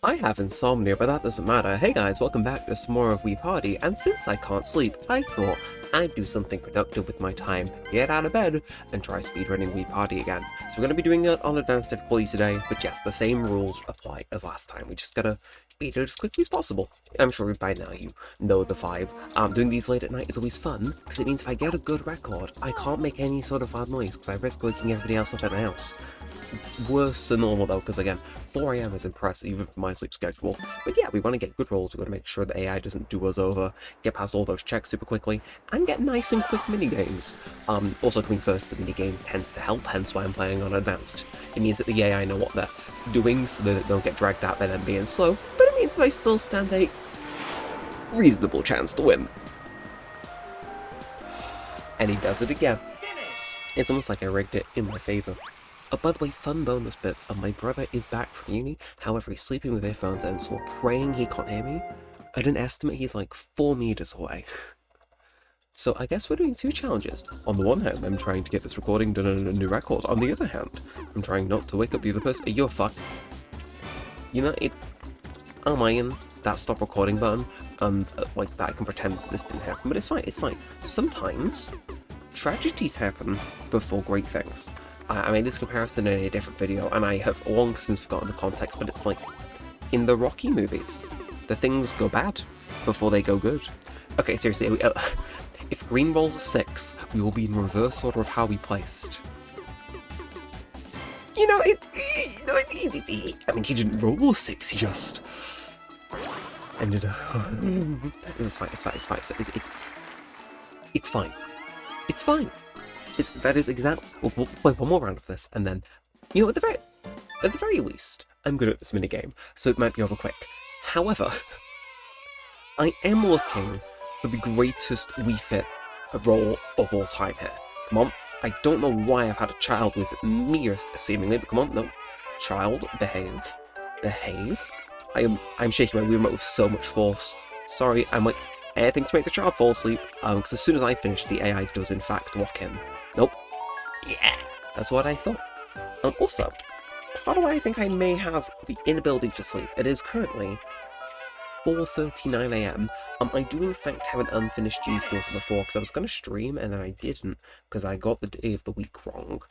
I have insomnia, but that doesn't matter. Hey guys, welcome back to some more of Wii Party, and since I can't sleep, I thought I'd do something productive with my time, get out of bed, and try speedrunning Wii Party again. So we're going to be doing it on advanced difficulty today, but yes, the same rules apply as last time. We just gotta beat it as quickly as possible. I'm sure by now you know the vibe. Doing these late at night is always fun, because it means if I get a good record, I can't make any sort of loud noise, because I risk waking everybody else up at my house. Worse than normal though, because again, 4 AM is impressive even for my sleep schedule. But yeah, we want to get good rolls, we want to make sure the AI doesn't do us over, get past all those checks super quickly, and get nice and quick minigames. Also coming first, the minigames tends to help, hence why I'm playing on advanced. It means that the AI know what they're doing, so that they don't get dragged out by them being slow, but it means that I still stand a reasonable chance to win. And he does it again. It's almost like I rigged it in my favour. Oh, by the way, fun bonus bit, my brother is back from uni, however he's sleeping with earphones in, so we're praying he can't hear me. At an estimate, he's like 4 meters away. So I guess we're doing two challenges. On the one hand, I'm trying to get this recording done on a new record. On the other hand, I'm trying not to wake up the other person. You're fucked. You know, I'm eyeing that stop recording button, and like that I can pretend this didn't happen, but it's fine, it's fine. Sometimes, tragedies happen before great things. I made this comparison in a different video, and I have long since forgotten the context, but it's like, in the Rocky movies, the things go bad before they go good. Okay, seriously, if green rolls a 6, we will be in reverse order of how we placed. You know, I mean, he didn't roll a 6, he just ended up... It was fine, it's fine, it's fine, it's fine. It's fine. That is exactly. We'll play one more round of this, and then, you know, at the very least, I'm good at this minigame, so it might be over quick. However, I am looking for the greatest Wii Fit roll of all time here. Come on, I don't know why I've had a child with me, seemingly, but come on, no, child, behave. I'm shaking my Wii remote with so much force. Sorry, I'm like anything to make the child fall asleep. Because as soon as I finish, the AI does in fact walk in. Nope. Yeah, that's what I thought. Also, part of why I think I may have the inability to sleep, it is currently 4:39 AM. I do in fact have an unfinished G Fuel from before, because I was going to stream and then I didn't, because I got the day of the week wrong.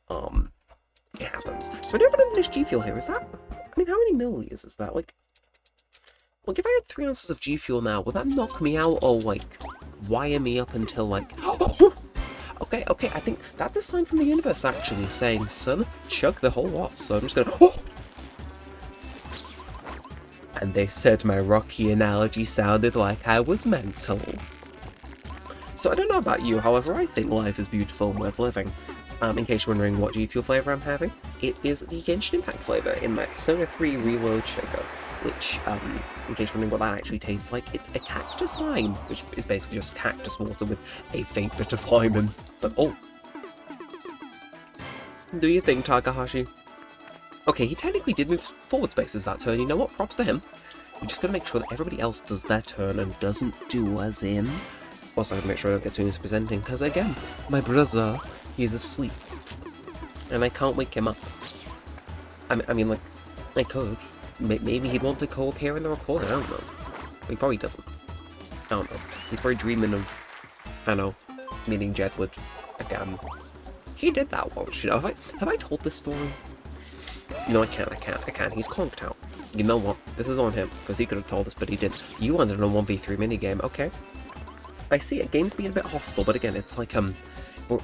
It happens. So I do have an unfinished G Fuel here, is that? I mean, how many milliliters is that? Like, if I had 3 ounces of G Fuel now, would that knock me out, or like, wire me up until like... Okay, I think that's a sign from the universe actually saying, son, chug the whole lot, so I'm just gonna... And they said my Rocky analogy sounded like I was mental. So I don't know about you, however, I think life is beautiful and worth living. In case you're wondering what G Fuel flavour I'm having, it is the Genshin Impact flavour in my Persona 3 Reload shaker, which, in case you're wondering what that actually tastes like, it's a cactus lime, which is basically just cactus water with a faint bit of lime in. But oh. Do you think, Takahashi? Okay, he technically did move forward spaces that turn, you know what, props to him. We just gotta make sure that everybody else does their turn and doesn't do us in. Also, I gotta make sure I don't get too misrepresenting, because again, my brother, he is asleep. And I can't wake him up. I mean, like, I could. Maybe he'd want to co-appear in the recording, I don't know. He probably doesn't. I don't know. He's probably dreaming of, I don't know, meeting Jedward again. He did that once, you know. Have I told this story? No, I can't. He's conked out. You know what? This is on him, because he could have told us, but he didn't. You wanted a 1v3 minigame, okay. I see it. Game's being a bit hostile, but again, it's like,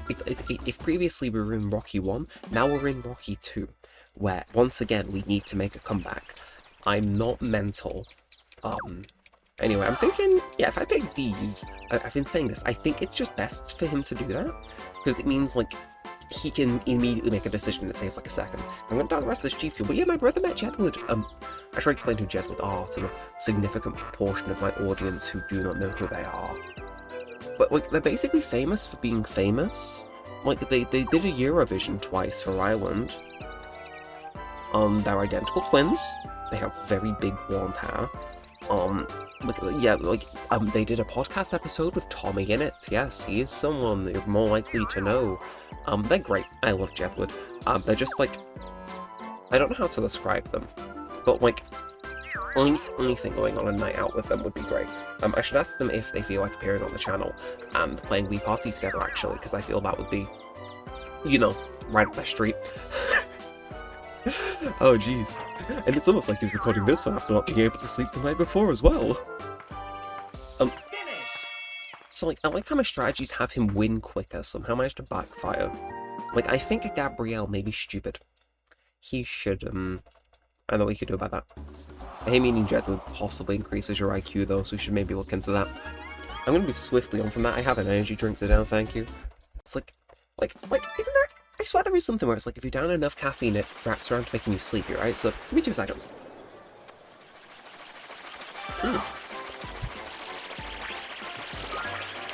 if previously we were in Rocky 1, now we're in Rocky 2, where, once again, we need to make a comeback. I'm not mental. Anyway, I'm thinking, yeah, if I pick these, I've been saying this, I think it's just best for him to do that, because it means, like, he can immediately make a decision that saves, like, a second. I'm going to down the rest of this G Fuel, but yeah, my brother met Jedward. I should explain who Jedward are to the significant proportion of my audience who do not know who they are. But, like, they're basically famous for being famous. Like, they did a Eurovision twice for Ireland. They're identical twins. They have very big blonde hair. They did a podcast episode with Tommy in it. Yes, he is someone you're more likely to know. They're great. I love Jedward. They're just like, I don't know how to describe them, but like, anything going on a night out with them would be great. I should ask them if they feel like appearing on the channel and playing Wii Party together, actually, because I feel that would be, you know, right up their street. Oh, jeez. And it's almost like he's recording this one after not being able to sleep the night before as well. So, like, I like how my strategies have him win quicker, somehow managed to backfire. Like, I think Gabrielle may be stupid. He should, I don't know what he could do about that. Him eating Jet would possibly increases your IQ, though, so we should maybe look into that. I'm gonna move swiftly on from that. I have an energy drink to down, thank you. It's like, isn't there... I swear there is something where it's like, if you down enough caffeine, it wraps around to making you sleepy, right? So, give me 2 seconds.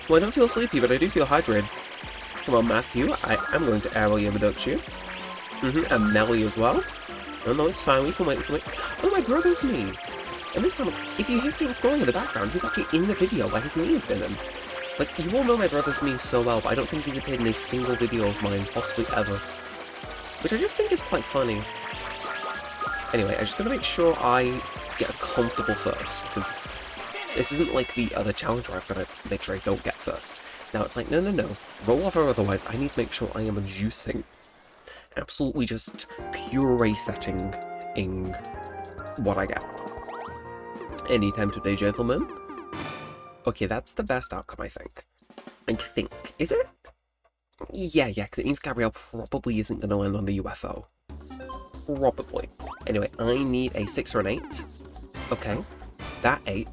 Well, I don't feel sleepy, but I do feel hydrated. Come on, Matthew, I am going to arrow you, don't you? And Nelly as well. Oh no, it's fine, we can wait, Oh, my brother's knee! And this time, if you hear things going in the background, he's actually in the video where his knee has been in. Like, you all know my brother's knee so well, but I don't think he's appeared in a single video of mine, possibly ever. Which I just think is quite funny. Anyway, I'm just gonna make sure I get comfortable first, because this isn't like the other challenge where I've got to make sure I don't get first. Now it's like, no. Roll off or otherwise, I need to make sure I am juicing. Absolutely just puree setting in what I get. Anytime today, gentlemen. Okay, that's the best outcome, I think. Is it? Yeah, because it means Gabrielle probably isn't going to land on the UFO. Probably. Anyway, I need a 6 or an 8. Okay, that 8.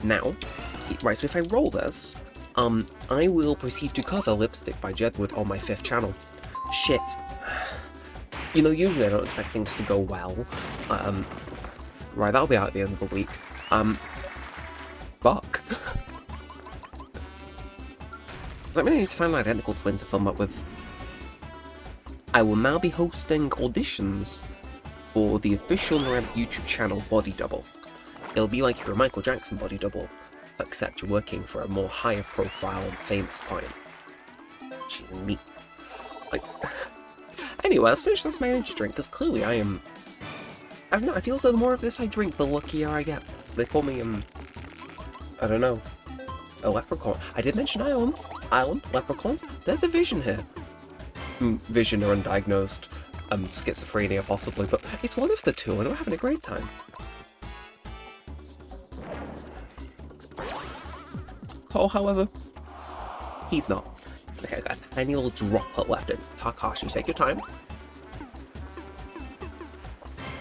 Now, right, so if I roll this, I will proceed to cover Lipstick by Jedward on my 5th channel. Shit. You know, usually I don't expect things to go well. Right, that'll be out at the end of the week. Fuck. So I'm gonna need to find an identical twin to film up with. I will now be hosting auditions for the official Neremik YouTube channel Body Double. It'll be like you're a Michael Jackson body double, except you're working for a more higher profile and famous client. Which is me. Like, anyway, let's finish this my energy drink, because clearly I am... I don't know, I feel as though the more of this I drink, the luckier I get. So they call me, I don't know, a leprechaun. I did mention Island, leprechauns. There's a Vision here. Vision or undiagnosed schizophrenia, possibly, but it's one of the two, and we're having a great time. Cole, however, he's not. Okay, I got a tiny little droplet left. It's Takashi. Take your time.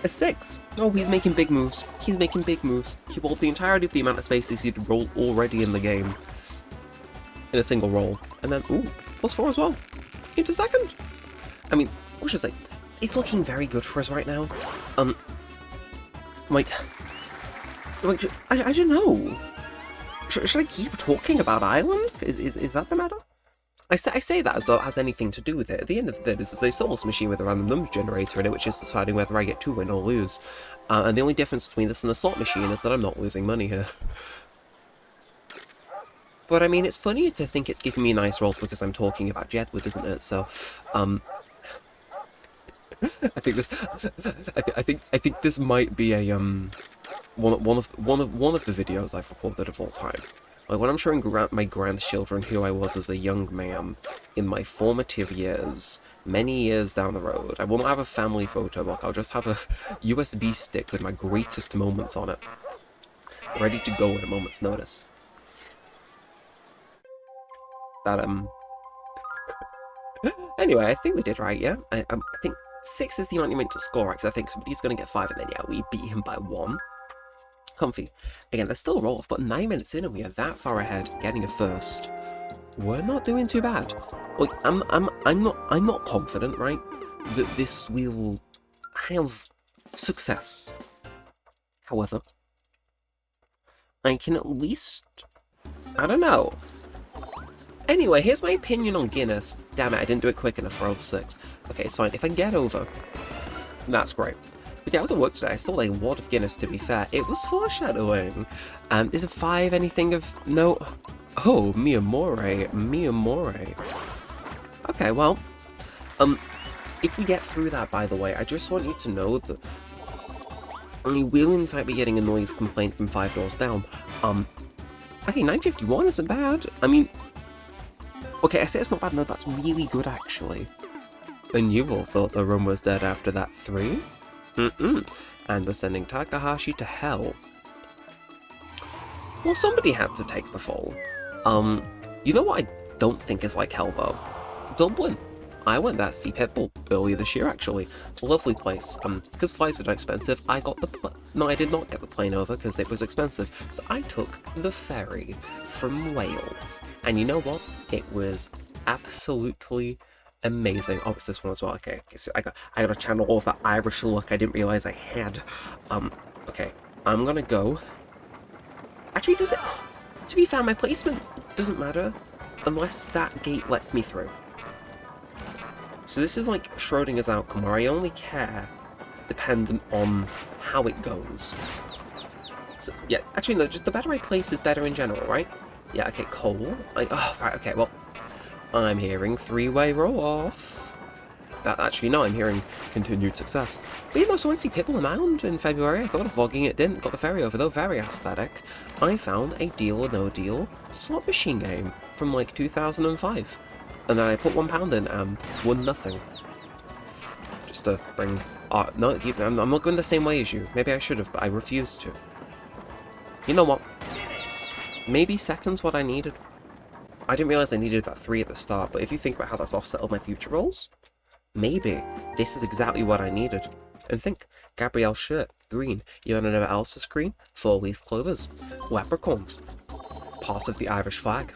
A 6. Oh, he's making big moves. He's making big moves. He rolled the entirety of the amount of spaces he'd rolled already in the game. In a single roll. And then, ooh, +4 as well. Into 2nd. I mean, what should I say? It's looking very good for us right now. Like I don't know. Should I keep talking about Island? Is that the matter? I say that as though it has anything to do with it. At the end of the day, this is a soulless machine with a random number generator in it, which is deciding whether I get to win or lose. And the only difference between this and a slot machine is that I'm not losing money here. But I mean, it's funny to think it's giving me nice rolls because I'm talking about Jedward, isn't it? So, I think this might be a one of the videos I've recorded of all time. Like when I'm showing my grandchildren who I was as a young man in my formative years, many years down the road. I won't have a family photo book. I'll just have a USB stick with my greatest moments on it, ready to go at a moment's notice. That Anyway, I think we did right. Yeah, I think 6 is the amount you meant to score, because I think somebody's going to get 5, and then, yeah, we beat him by 1. Comfy. Again, there's still a roll-off, but 9 minutes in, and we are that far ahead, getting a first. We're not doing too bad. Like, I'm not confident, right, that this will have success. However, I can at least... I don't know. Anyway, here's my opinion on Guinness. Damn it, I didn't do it quick enough for roll 6. Okay, it's fine. If I get over, that's great. But yeah, I was at work today. I saw a lot of Guinness, to be fair. It was foreshadowing. Is a 5 anything of no? Oh, mi amore. Okay, well, if we get through that, by the way, I just want you to know that And you will in fact be getting a noise complaint from 5 doors down. Okay, 951 isn't bad. I mean, okay, I say it's not bad, no, that's really good actually. And you all thought the run was dead after that 3? And we're sending Takahashi to hell. Well, somebody had to take the fall. You know what I don't think is like hell though? Dublin. I went there to see Pitbull earlier this year actually. It's a lovely place. Because flights were expensive, I got the no, I did not get the plane over because it was expensive. So I took the ferry from Wales. And you know what? It was absolutely amazing. Oh, it's this one as well. Okay, so I got to channel all of that Irish look I didn't realize I had. Okay, I'm gonna go. Actually, does it? To be fair, my placement doesn't matter unless that gate lets me through. So this is like Schrodinger's outcome, where I only care dependent on how it goes. So yeah, actually no, just the better I place is better in general, right? Yeah. Okay, coal. Right. Okay. Well, I'm hearing 3-way roll-off. Actually, no, I'm hearing continued success. But you know, so I went to see Pitbull in Ireland in February. I thought of vlogging it, didn't. Got the ferry over, though. Very aesthetic. I found a Deal or No Deal slot machine game from, like, 2005. And then I put £1 in and won nothing. Just to bring... no, I'm not going the same way as you. Maybe I should have, but I refused to. You know what? Maybe second's what I needed. I didn't realise I needed that 3 at the start, but if you think about how that's offset all my future rolls, maybe this is exactly what I needed. And think, Gabrielle's shirt, green. You want to know what else is green? 4-leaf clovers. Leprechauns. Part of the Irish flag.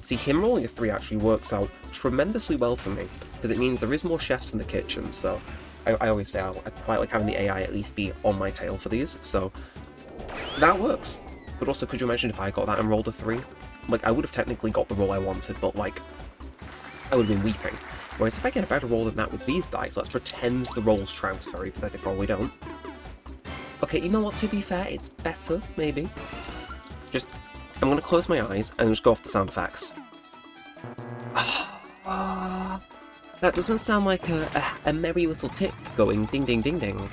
See, him rolling a 3 actually works out tremendously well for me, because it means there is more chefs in the kitchen, so I always say I quite like having the AI at least be on my tail for these, so that works. But also, could you imagine if I got that and rolled a 3? Like, I would have technically got the roll I wanted, but like, I would have been weeping. Whereas if I get a better roll than that with these dice, let's pretend the rolls transfer, even though they probably don't. Okay, you know what, to be fair, it's better, maybe. Just, I'm going to close my eyes and just go off the sound effects. That doesn't sound like a merry little tick going ding ding ding ding.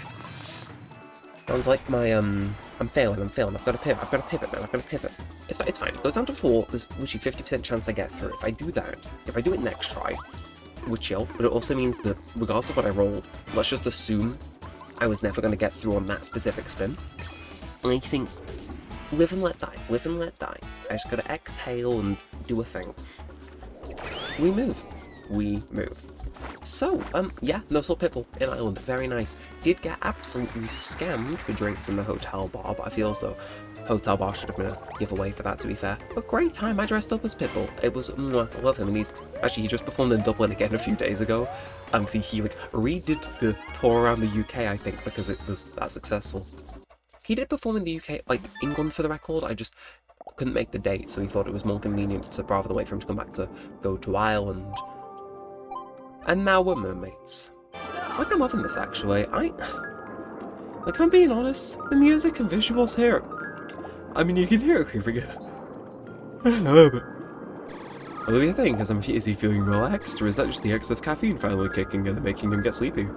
Sounds like my, I'm failing, I've got to pivot, man, I've got to pivot. It's fine, it goes down to 4, there's literally 50% chance I get through. If I do that, if I do it next try, we're chill, but it also means that regardless of what I rolled, let's just assume I was never going to get through on that specific spin. And I think, live and let die, live and let die. I just gotta exhale and do a thing. We move. So, yeah, no salt Pitbull in Ireland, very nice. Did get absolutely scammed for drinks in the hotel bar, but I feel as though hotel bar should have been a giveaway for that, to be fair. But great time, I dressed up as Pitbull. It was, I love him, and he just performed in Dublin again a few days ago. He like, redid the tour around the UK, I think, because it was that successful. He did perform in the UK, like, England for the record, I just couldn't make the date, so he thought it was more convenient to, rather than wait for him to come back, to go to Ireland. And now we're mermaids. Like, I'm loving this, actually. Like, if I'm being honest, the music and visuals here, I mean, you can hear it creeping in. What do you think? Is he feeling relaxed, or is that just the excess caffeine finally kicking in and making him get sleepy?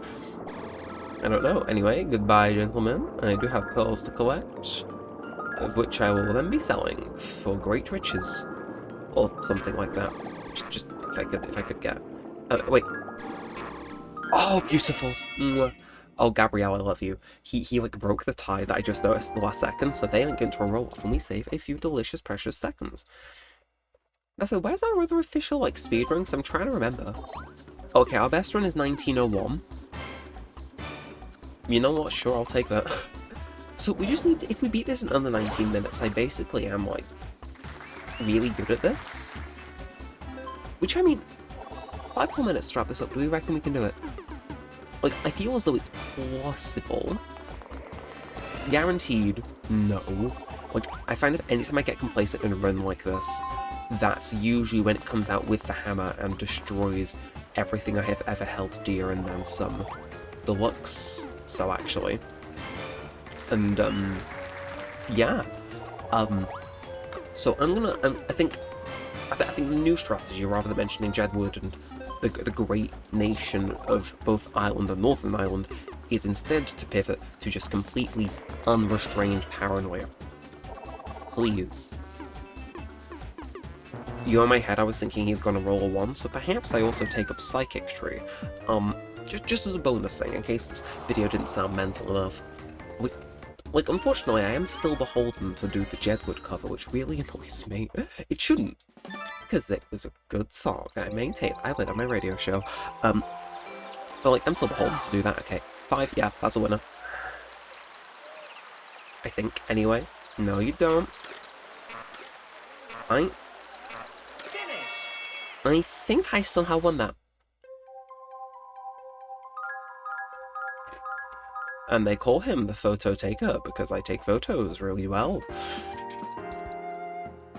I don't know. Anyway, goodbye, gentlemen. I do have pearls to collect, of which I will then be selling for great riches, or something like that. Just if I could get. Wait. Oh, beautiful. Mwah. Oh, Gabrielle, I love you. He like broke the tie that I just noticed in the last second, so they ain't going to roll off, and we save a few delicious, precious seconds. I said, where's our other official like speedrun? Because I'm trying to remember. Okay, our best run is 1901. You know what? Sure, I'll take that. So we just need to, if we beat this in under 19 minutes, I basically am, like, really good at this. Which, I mean, 5 more minutes to wrap this up. Do we reckon we can do it? Like, I feel as though it's possible. Guaranteed, no. Like, I find if anytime I get complacent in a run like this, that's usually when it comes out with the hammer and destroys everything I have ever held dear and then some. Deluxe. So actually, and yeah, so I'm gonna, I think the new strategy, rather than mentioning Jedward and the great nation of both Ireland and Northern Ireland, is instead to pivot to just completely unrestrained paranoia. Please. In my head I was thinking he's gonna roll a 1, so perhaps I also take up Psychic Tree. Just as a bonus thing, in case this video didn't sound mental enough. Like, unfortunately, I am still beholden to do the Jedward cover, which really annoys me. It shouldn't, because it was a good song. I maintain I played on my radio show. But, like, I'm still beholden to do that. Okay, 5, yeah, that's a winner. I think, anyway. No, you don't. I think I somehow won that. And they call him the photo taker because I take photos really well.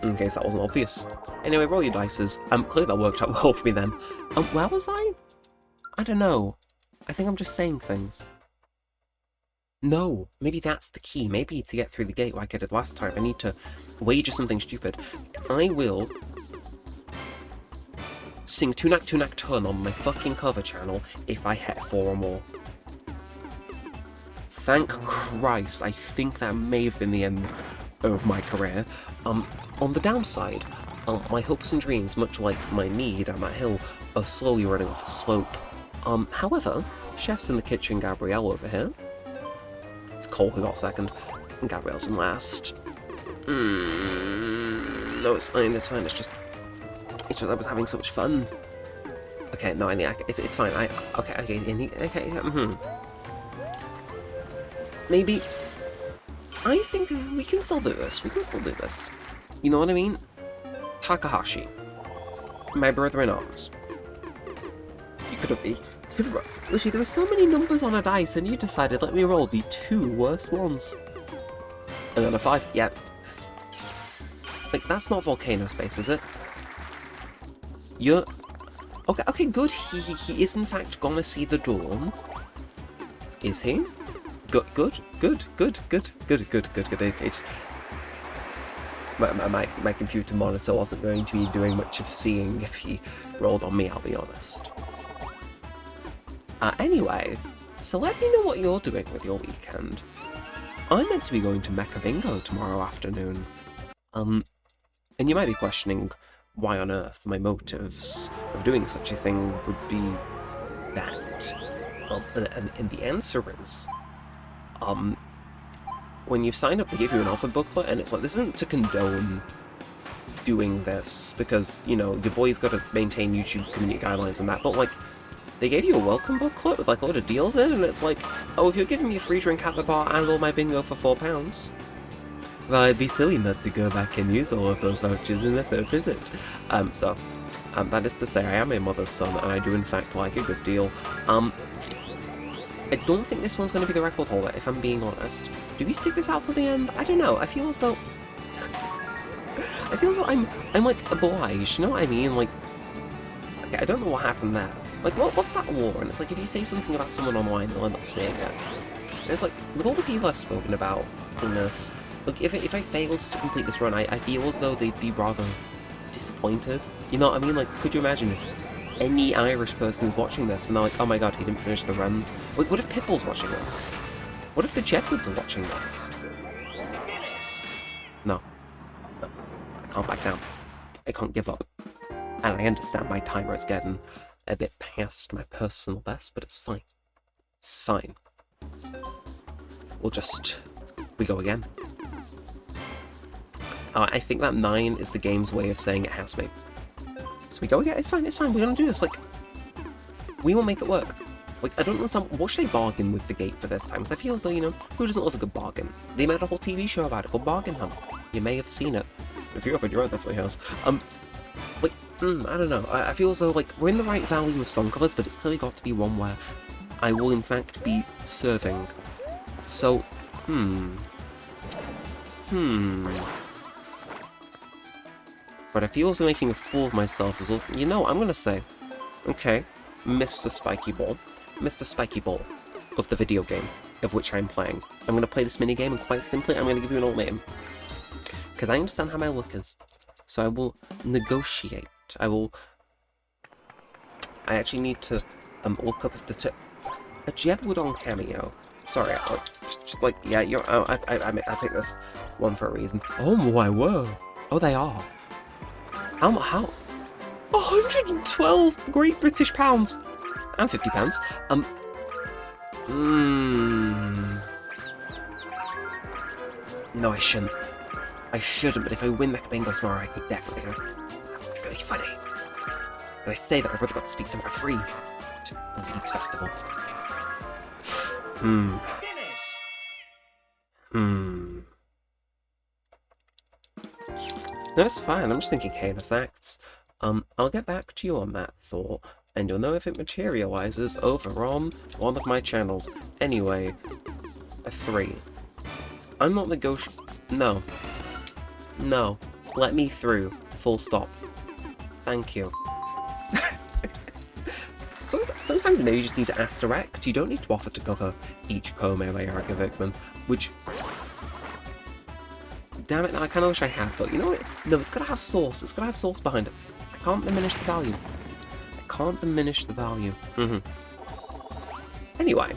In case that wasn't obvious. Anyway, roll your dices. Clearly that worked out well for me then. Where was I? I don't know. I think I'm just saying things. No, maybe that's the key. Maybe to get through the gate like I did last time, I need to wager something stupid. I will sing Tunak Tunak Tun on my fucking cover channel if I hit 4 or more. Thank Christ, I think that may have been the end of my career. On the downside, my hopes and dreams, much like my need on that hill, are slowly running off a slope. However, chef's in the kitchen, Gabrielle over here. It's Cole who got second, and Gabrielle's in last. No, it's fine, it's fine, it's just I was having so much fun. Okay, no, it's fine, Maybe... I think we can still do this. You know what I mean? Takahashi. My brother in arms. You could have... Lucy, there were so many numbers on a dice and you decided let me roll the 2 worst ones. And then a 5. Yeah. Like, that's not Volcano Space, is it? You're... Okay, good. He is in fact gonna see the dawn. Is he? Good. My computer monitor wasn't going to be doing much of seeing if he rolled on me, I'll be honest. Anyway, so let me know what you're doing with your weekend. I'm meant to be going to Mecha Bingo tomorrow afternoon. And you might be questioning why on earth my motives of doing such a thing would be that. And the answer is... when you sign up, they give you an offer booklet, and it's like, this isn't to condone doing this, because, you know, your boy's got to maintain YouTube community guidelines and that, but, like, they gave you a welcome booklet with, like, a lot of deals in, and it's like, oh, if you're giving me a free drink at the bar and all my bingo for £4, well, I'd be silly not to go back and use all of those vouchers in the 3rd visit. That is to say, I am a mother's son, and I do, in fact, like a good deal. I don't think this one's going to be the record holder, if I'm being honest. Do we stick this out to the end? I don't know. I feel as though I'm like obliged. You know what I mean? Like, okay, I don't know what happened there. Like, what's that war? And it's like if you say something about someone online, they'll end up saying it. It's like with all the people I've spoken about in this. Look, if I failed to complete this run, I feel as though they'd be rather disappointed. You know what I mean? Like, could you imagine if any Irish person is watching this and they're like, oh my god, he didn't finish the run? Like, what if Pipple's watching this? What if the Jetwoods are watching this? No. I can't back down. I can't give up. And I understand my timer is getting a bit past my personal best, but it's fine. It's fine. We go again. I think that 9 is the game's way of saying it has me. So we go again, it's fine, we're gonna do this, like, we will make it work. Like, I don't understand, what should I bargain with the gate for this time? Because I feel as though, you know, who doesn't love a good bargain? They made a whole TV show about it called Bargain Hunt. You may have seen it. If you haven't, you're definitely has. Like, I don't know, I feel as though, like, we're in the right value of song covers, but it's clearly got to be one where I will, in fact, be serving. So, But I feel as though making a fool of myself is all... You know, I'm gonna say, okay, Mr. Spiky Ball of the video game of which I'm playing. I'm gonna play this minigame, and quite simply, I'm gonna give you an ultimatum. Because I understand how my luck is. So I will negotiate. I actually need to look up if the A Jedwood on cameo. Sorry, just like, yeah, I picked this one for a reason. Oh my word. Oh, they are. How? 112 Great British pounds. And 50 pence. No, I shouldn't. I shouldn't, but if I win that bingo tomorrow, I could definitely go. It's really funny. And I say that my brother got to speak to them for free. To the Leeds Festival. No, it's fine. I'm just thinking heinous acts. I'll get back to you on that thought, and you'll know if it materializes over on one of my channels. Anyway, a 3. I'm not No. No. Let me through. Full stop. Thank you. Sometimes you just need to ask direct. You don't need to offer to cover each Come by Erica Vickman, which... Damn it, I kind of wish I had, but you know what? No, it's gotta have sauce. It's gotta have sauce behind it. I can't diminish the value. I can't diminish the value. Anyway.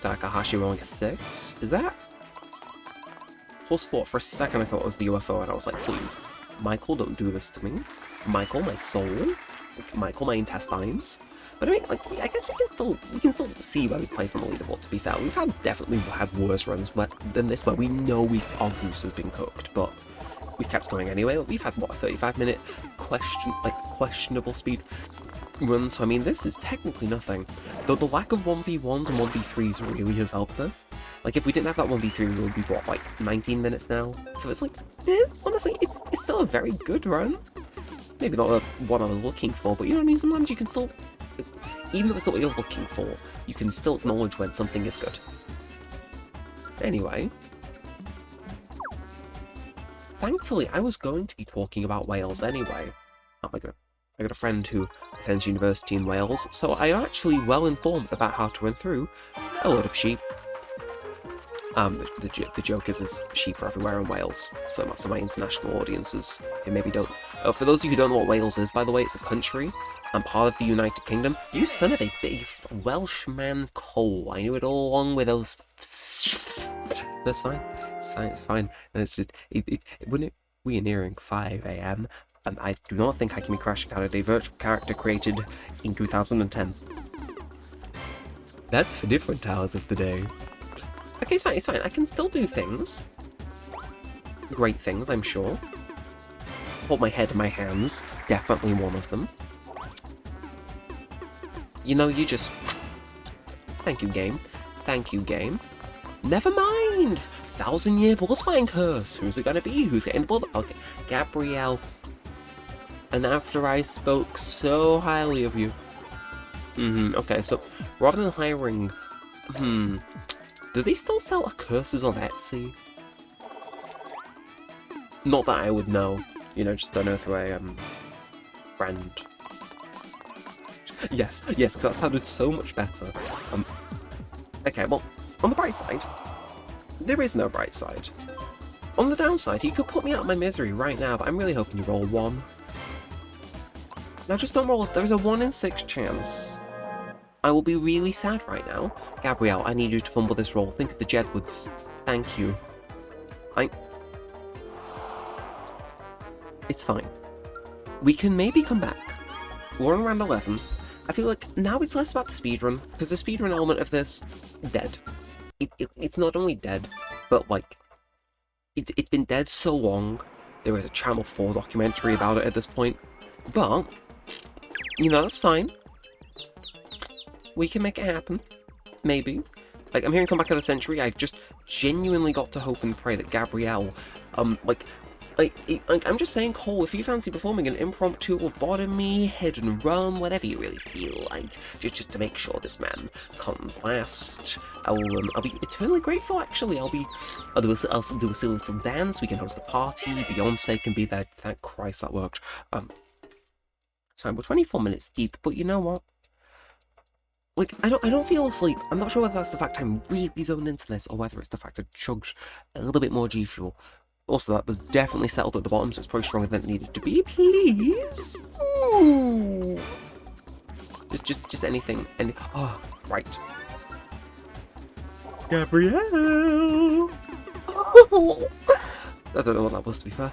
Takahashi rolling a 6. Is that? +4. For a second I thought it was the UFO, and I was like, please. Michael, don't do this to me. Michael, my soul. Michael, my intestines. But I mean, like, I guess we can still see where we place on the leaderboard, to be fair. We've definitely had worse runs than this, where we know our goose has been cooked, but we've kept going anyway. We've had, what, a 35-minute questionable speed run, so I mean, this is technically nothing. Though the lack of 1v1s and 1v3s really has helped us. Like, if we didn't have that 1v3, we would be, what, like, 19 minutes now? So it's like, honestly, it's still a very good run. Maybe not the one I was looking for, but you know what I mean? Sometimes you can still... Even though it's not what you're looking for, you can still acknowledge when something is good. Anyway. Thankfully, I was going to be talking about Wales anyway. Oh my god. I got a friend who attends university in Wales, so I am actually well informed about how to run through a lot of sheep. The joke is sheep are everywhere in Wales, for my international audiences who maybe don't. For those of you who don't know what Wales is, by the way, it's a country. I'm part of the United Kingdom. You son of a big Welshman Cole. I knew it all along with those... That's fine. It's fine. And it's just... We are nearing 5 AM, and I do not think I can be crashing out of a virtual character created in 2010. That's for different hours of the day. Okay, it's fine. I can still do things. Great things, I'm sure. Hold my head in my hands. Definitely one of them. You know, you just... Thank you, game. Thank you, game. Never mind! 1,000-year bloodline curse. Who's it gonna be? Who's getting blood? Okay, Gabrielle. And after I spoke so highly of you. Okay, so rather than hiring... Do they still sell curses on Etsy? Not that I would know. You know, just don't know through a friend. Yes, because that sounded so much better. Okay, well, on the bright side, there is no bright side. On the downside, you could put me out of my misery right now, but I'm really hoping you roll 1. Now just don't roll, there's a 1 in 6 chance. I will be really sad right now. Gabrielle, I need you to fumble this roll. Think of the Jedwoods. Thank you. It's fine. We can maybe come back. We're on round 11. I feel like now it's less about the speedrun, because the speedrun element of this, dead. It's not only dead, but like, it's been dead so long, there is a Channel 4 documentary about it at this point, but, you know, that's fine. We can make it happen. Maybe. Like, I'm hearing Comeback of the Century, I've just genuinely got to hope and pray that Gabrielle, I'm just saying, Cole, if you fancy performing an impromptu lobotomy, hit and run, whatever you really feel like, just to make sure this man comes last, I'll be eternally grateful, actually. I'll do a silly little dance, we can host the party, Beyonce can be there, thank Christ that worked. Sorry, we're 24 minutes deep, but you know what? Like, I don't feel asleep. I'm not sure whether that's the fact I'm really zoned into this, or whether it's the fact I chugged a little bit more G Fuel. Also, that was definitely settled at the bottom, so it's probably stronger than it needed to be. Please? Ooh. Just anything. Oh, right. Gabrielle! I don't know what that was, to be fair.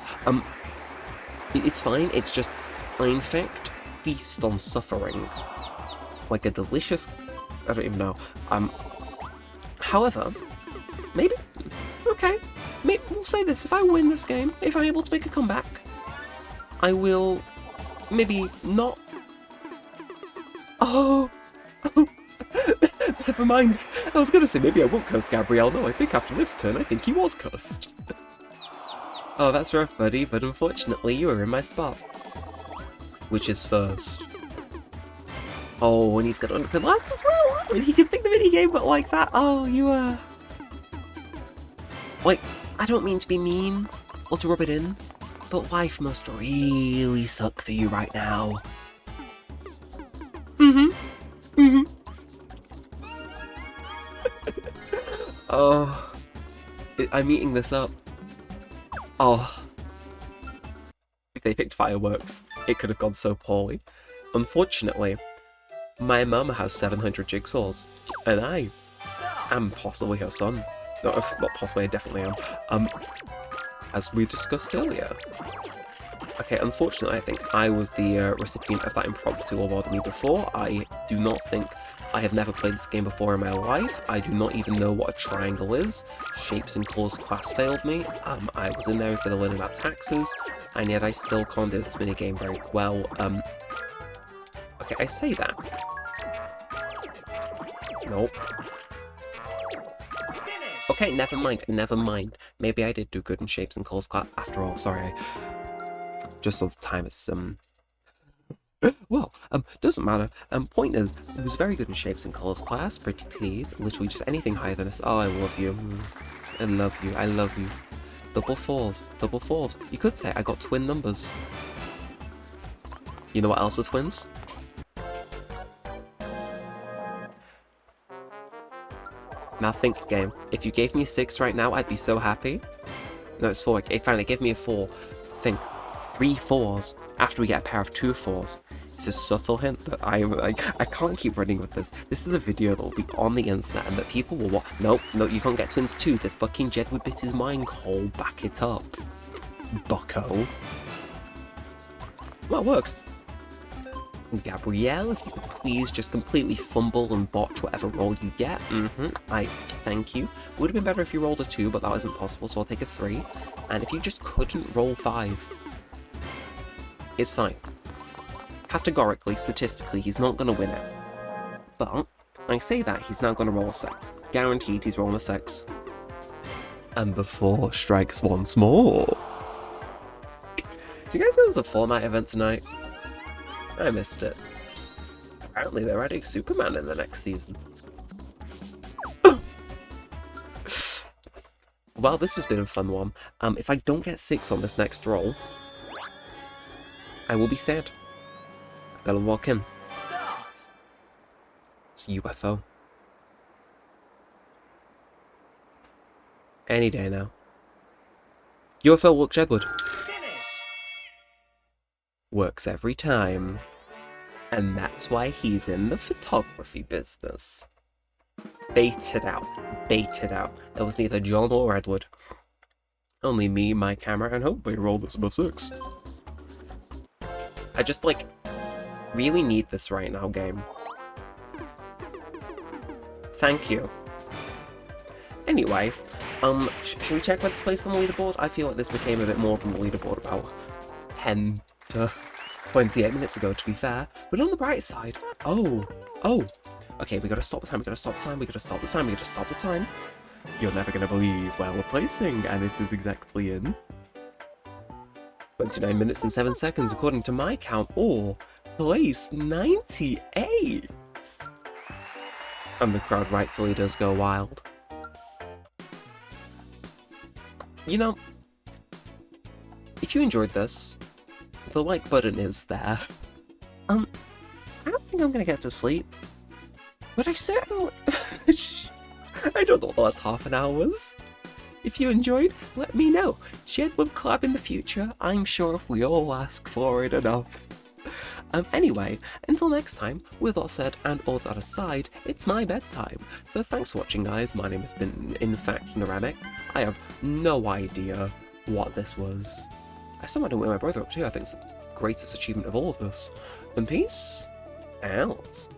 It's fine, it's just, I in fact feast on suffering. Like a delicious... I don't even know. However, maybe... Okay, maybe we'll say this, if I win this game, if I'm able to make a comeback, I will maybe not... Oh! Never mind. I was going to say maybe I won't curse Gabrielle. No, I think after this turn, I think he was cursed. Oh, that's rough, buddy, but unfortunately you were in my spot. Which is first. Oh, and he's got it for last as well! I mean, he can pick the minigame, but like that. Oh, you Like, I don't mean to be mean, or to rub it in, but life must really suck for you right now. Oh, I'm eating this up. Oh, if they picked fireworks, it could have gone so poorly. Unfortunately, my mum has 700 jigsaws, and I am possibly her son. No, not possibly, I definitely am. As we discussed earlier. Okay, unfortunately, I think I was the recipient of that impromptu award of me before. I do not think... I have never played this game before in my life. I do not even know what a triangle is. Shapes and colours class failed me. I was in there instead of learning about taxes, and yet I still can't do this minigame very well. Okay, I say that. Nope. Okay, never mind. Maybe I did do good in shapes and colours class after all. Sorry. Just so the time is, well, doesn't matter. Point is, he was very good in shapes and colours class, pretty please. Literally just anything higher than us. Oh, I love you. I love you. Double fours. You could say I got twin numbers. You know what else are twins? Now think, game. If you gave me a 6 right now, I'd be so happy. No, it's 4. Fine, it gave me a 4. Think, 3 4s after we get a pair of 2 4s. It's a subtle hint that I can't keep running with this. This is a video that will be on the internet and that people will watch. No, you can't get twins too. This fucking Jedward bit his mind hole. Back it up, bucko. Well, it works. Gabrielle, if you could please just completely fumble and botch whatever roll you get. I thank you. Would have been better if you rolled a 2, but that isn't possible, so I'll take a 3. And if you just couldn't roll 5, it's fine. Categorically, statistically, he's not going to win it. But I say that, he's now going to roll a 6. Guaranteed he's rolling a 6. And the 4 strikes once more. Do you guys know there's a Fortnite event tonight? I missed it. Apparently they're adding Superman in the next season. Well, this has been a fun one. If I don't get 6 on this next roll, I will be sad. I've got to walk in. It's a UFO. Any day now. UFO look Jedward. Works every time. And that's why he's in the photography business. Baited out. There was neither John or Edward. Only me, my camera, and hopefully roll this above 6. I just, really need this right now, game. Thank you. Anyway, should we check where this placed on the leaderboard? I feel like this became a bit more than the leaderboard about 10 to 28 minutes ago, to be fair. But on the bright side, oh. Okay, we gotta stop the time. You're never gonna believe where we're placing, and it is exactly in 29 minutes and 7 seconds, according to my count, or place 98. And the crowd rightfully does go wild. You know, if you enjoyed this, the like button is there. I don't think I'm gonna get to sleep, but I certainly... I don't know what the last half an hour was. If you enjoyed, let me know. Jed will collab in the future, I'm sure if we all ask for it enough. Anyway, until next time, with all said and all that aside, it's my bedtime. So thanks for watching, guys. My name has been, in fact, Neremik. I have no idea what this was. I still might know where my brother up to. I think it's the greatest achievement of all of us. And peace out.